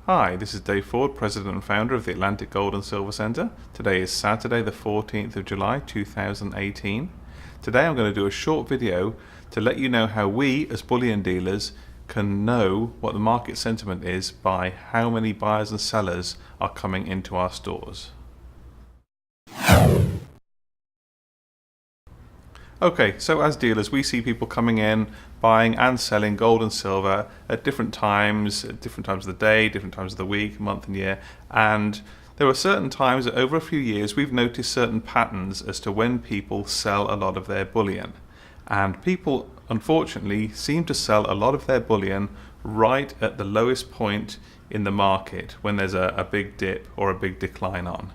Hi, this is Dave Ford, President and Founder of the Atlantic Gold and Silver Center. Today is Saturday the 14th of July 2018. Today I'm going to do a short video to let you know how we as bullion dealers can know what the market sentiment is by how many buyers and sellers are coming into our stores. Okay, so as dealers, we see people coming in, buying and selling gold and silver at different times of the day, different times of the week, month and year. And there are certain times that over a few years, we've noticed certain patterns as to when people sell a lot of their bullion. And people, unfortunately, seem to sell a lot of their bullion right at the lowest point in the market when there's a big dip or a big decline on.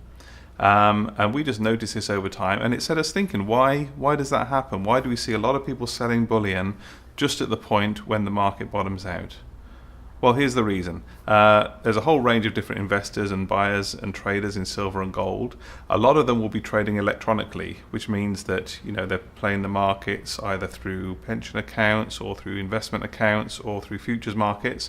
And we just noticed this over time, and it set us thinking, why does that happen? Why do we see a lot of people selling bullion just at the point when the market bottoms out? Well, here's the reason. There's a whole range of different investors and buyers and traders in silver and gold. A lot of them will be trading electronically, which means that they're playing the markets either through pension accounts or through investment accounts or through futures markets.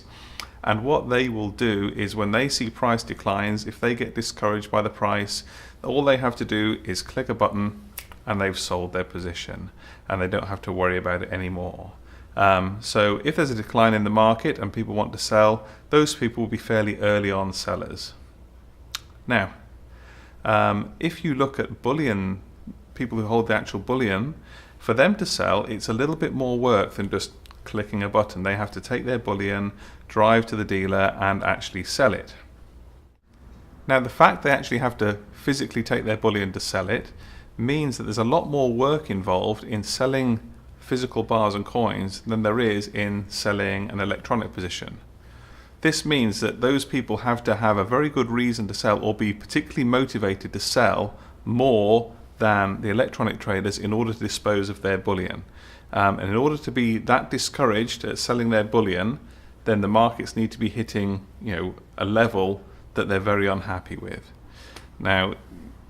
And what they will do is when they see price declines, if they get discouraged by the price, all they have to do is click a button and they've sold their position and they don't have to worry about it anymore. So if there's a decline in the market and people want to sell, those people will be fairly early on sellers. Now, if you look at bullion, people who hold the actual bullion, for them to sell, it's a little bit more work than just clicking a button. They have to take their bullion, drive to the dealer and actually sell it. Now the fact they actually have to physically take their bullion to sell it means that there's a lot more work involved in selling physical bars and coins than there is in selling an electronic position. This means that those people have to have a very good reason to sell or be particularly motivated to sell more than the electronic traders in order to dispose of their bullion. And in order to be that discouraged at selling their bullion, then the markets need to be hitting a level that they're very unhappy with. Now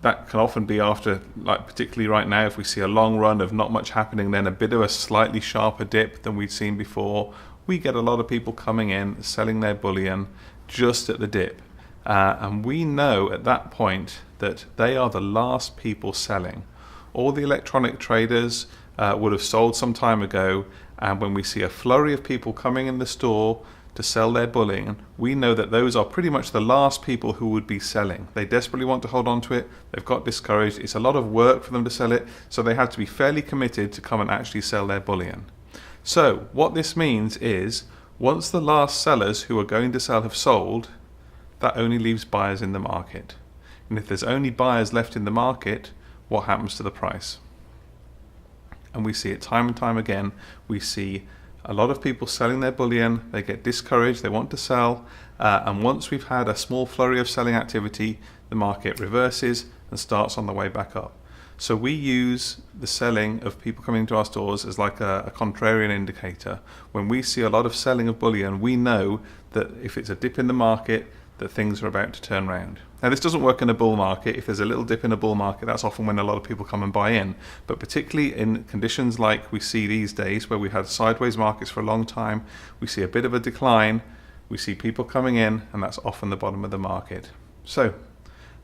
that can often be after, like particularly right now, if we see a long run of not much happening, then a bit of a slightly sharper dip than we'd seen before, we get a lot of people coming in, selling their bullion just at the dip. And we know at that point that they are the last people selling. All the electronic traders would have sold some time ago, and when we see a flurry of people coming in the store to sell their bullion, we know that those are pretty much the last people who would be selling. They desperately want to hold on to it, they've got discouraged, it's a lot of work for them to sell it, so they have to be fairly committed to come and actually sell their bullion. So what this means is, once the last sellers who are going to sell have sold, that only leaves buyers in the market. And if there's only buyers left in the market, what happens to the price? And we see it time and time again. We see a lot of people selling their bullion, they get discouraged, they want to sell, and once we've had a small flurry of selling activity, the market reverses and starts on the way back up. So we use the selling of people coming into our stores as like a contrarian indicator. When we see a lot of selling of bullion, we know that if it's a dip in the market, that things are about to turn around. Now this doesn't work in a bull market. If there's a little dip in a bull market, that's often when a lot of people come and buy in. But particularly in conditions like we see these days, where we've had sideways markets for a long time, we see a bit of a decline, we see people coming in, and that's often the bottom of the market. So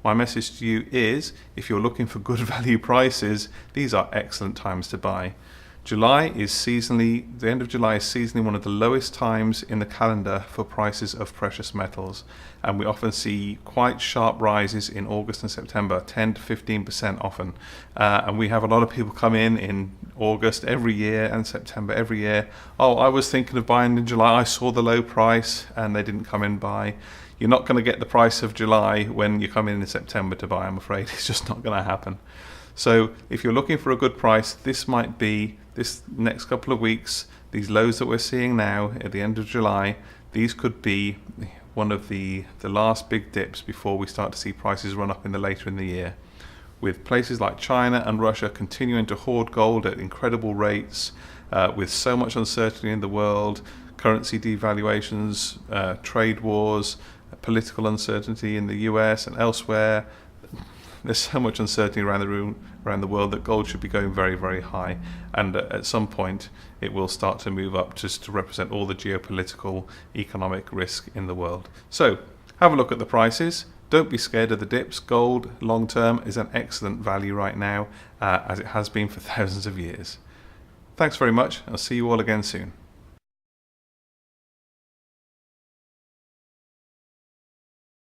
my message to you is, if you're looking for good value prices, these are excellent times to buy. July is seasonally, the end of July is seasonally one of the lowest times in the calendar for prices of precious metals, and we often see quite sharp rises in August and September, 10 to 15% often, and we have a lot of people come in August every year and September every year. Oh, I was thinking of buying in July, I saw the low price and they didn't come in buy. You're not going to get the price of July when you come in September to buy, I'm afraid. It's just not going to happen. So if you're looking for a good price, this might be, this next couple of weeks, these lows that we're seeing now at the end of July, these could be one of the last big dips before we start to see prices run up later in the year. With places like China and Russia continuing to hoard gold at incredible rates, with so much uncertainty in the world, currency devaluations, trade wars, political uncertainty in the US and elsewhere, there's so much uncertainty around the world that gold should be going very, very high, and at some point it will start to move up just to represent all the geopolitical, economic risk in the world. So Have a look at the prices. Don't be scared of the dips. Gold long term is an excellent value right now, as it has been for thousands of years. Thanks very much. I'll see you all again soon.